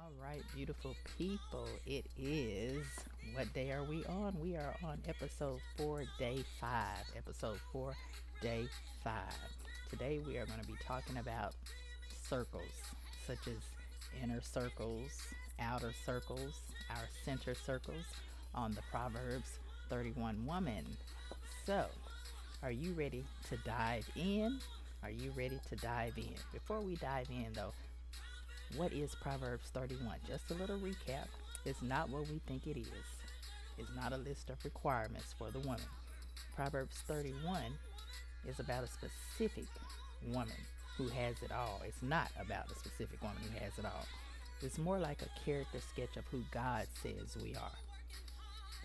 All right, beautiful people. It is, what day are we on? We are on episode 4, day 5. Episode 4, day 5. Today we are going to be talking about circles, such as inner circles, outer circles, our center circles on the Proverbs 31 woman. So, are you ready to dive in? Are you ready to dive in? Before we dive in, though, what is Proverbs 31? Just a little recap. It's not what we think it is. It's not a list of requirements for the woman. Proverbs 31 is about a specific woman who has it all. It's not about a specific woman who has it all. It's more like a character sketch of who God says we are.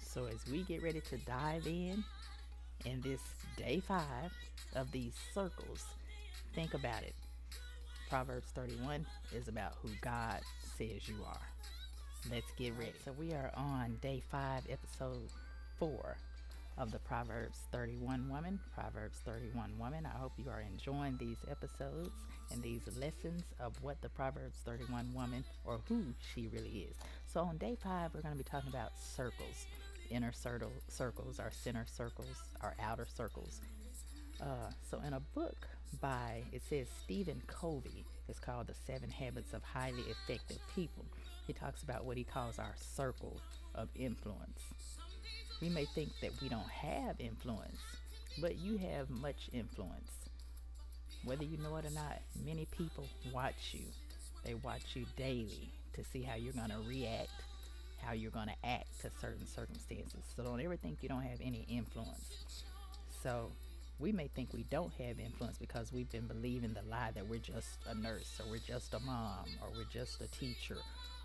So as we get ready to dive in this day 5 of these circles, think about it. Proverbs 31 is about who God says you are. Let's get ready. So we are on day 5, episode 4 of the Proverbs 31 woman. Proverbs 31 woman. I hope you are enjoying these episodes and these lessons of what the Proverbs 31 woman, or who she really is. So on day 5, we're going to be talking about circles. Inner circles, our center circles, our outer circles. So in a book by, it says Stephen Covey, it's called The 7 Habits of Highly Effective People. He talks about what he calls our circle of influence. We may think that we don't have influence, but you have much influence. Whether you know it or not, many people watch you. They watch you daily to see how you're going to react, how you're going to act to certain circumstances. So don't ever think you don't have any influence. So we may think we don't have influence because we've been believing the lie that we're just a nurse, or we're just a mom, or we're just a teacher,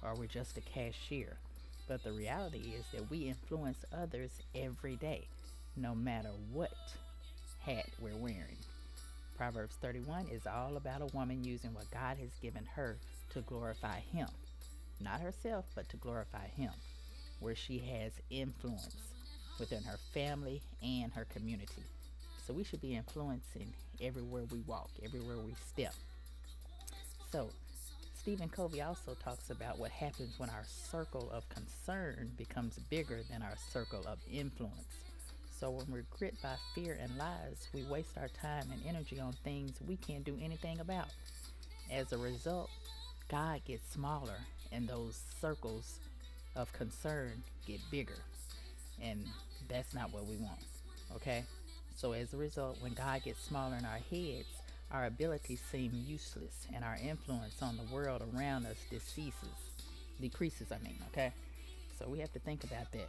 or we're just a cashier. But the reality is that we influence others every day, no matter what hat we're wearing. Proverbs 31 is all about a woman using what God has given her to glorify Him. Not herself, but to glorify Him, where she has influence within her family and her community. So we should be influencing everywhere we walk, everywhere we step. So Stephen Covey also talks about what happens when our circle of concern becomes bigger than our circle of influence. So when we're gripped by fear and lies, we waste our time and energy on things we can't do anything about. As a result, God gets smaller and those circles of concern get bigger. And that's not what we want, okay? So as a result, when God gets smaller in our heads, our abilities seem useless and our influence on the world around us decreases, okay? So we have to think about that.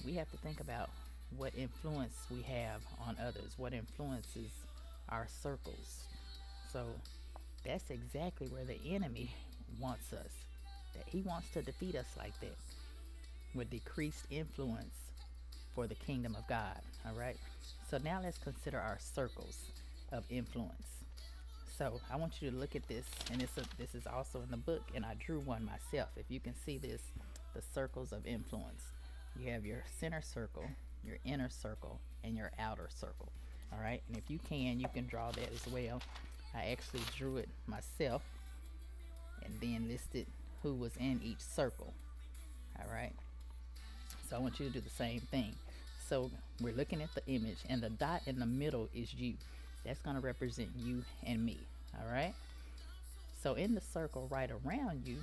We have to think about what influence we have on others, what influences our circles. So that's exactly where the enemy wants us. That he wants to defeat us like that, with decreased influence for the kingdom of God, all right? So now let's consider our circles of influence. So I want you to look at this, and this is also in the book, and I drew one myself. If you can see this, the circles of influence. You have your center circle, your inner circle, and your outer circle. All right, and if you can draw that as well. I actually drew it myself, and then listed who was in each circle. All right. So I want you to do the same thing. So we're looking at the image, and the dot in the middle is you. That's going to represent you and me. All right. So in the circle right around you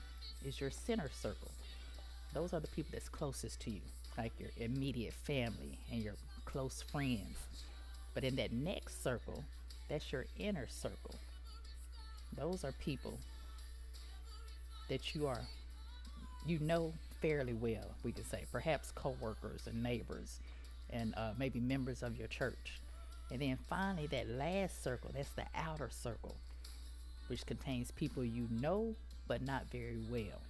is your center circle. Those are the people that's closest to you, like your immediate family and your close friends. But in that next circle, that's your inner circle. Those are people that you know fairly well, we could say. Perhaps co-workers and neighbors, and maybe members of your church. And then finally, that last circle, that's the outer circle, which contains people you know but not very well.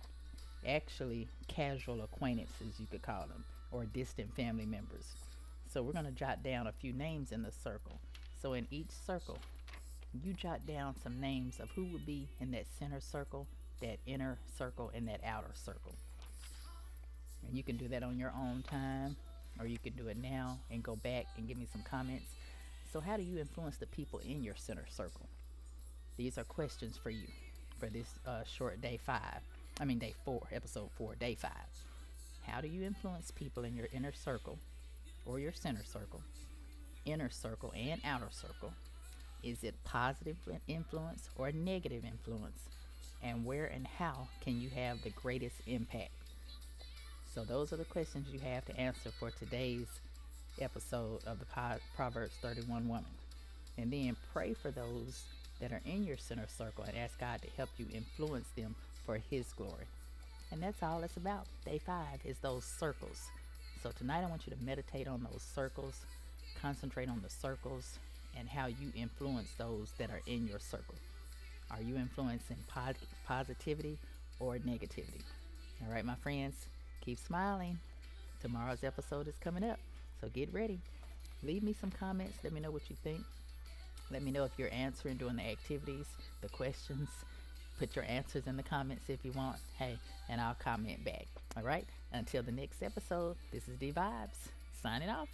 Actually, casual acquaintances, you could call them, or distant family members. So we're going to jot down a few names in the circle. So in each circle, you jot down some names of who would be in that center circle, that inner circle, and that outer circle. And you can do that on your own time, or you can do it now and go back and give me some comments. So how do you influence the people in your center circle? These are questions for you for this short day 5. Day 4, episode 4, day 5. How do you influence people in your inner circle or your center circle, inner circle and outer circle? Is it positive influence or negative influence? And where and how can you have the greatest impact? So, those are the questions you have to answer for today's episode of the Proverbs 31 Woman. And then pray for those that are in your center circle and ask God to help you influence them for His glory. And that's all it's about. Day 5 is those circles. So tonight I want you to meditate on those circles, concentrate on the circles, and how you influence those that are in your circle. Are you influencing positivity or negativity? All right, my friends, keep smiling. Tomorrow's episode is coming up, so get ready. Leave me some comments. Let me know what you think. Let me know if you're answering during the activities, the questions. Put your answers in the comments if you want. Hey, and I'll comment back. All right? Until the next episode, this is D Vibes signing off.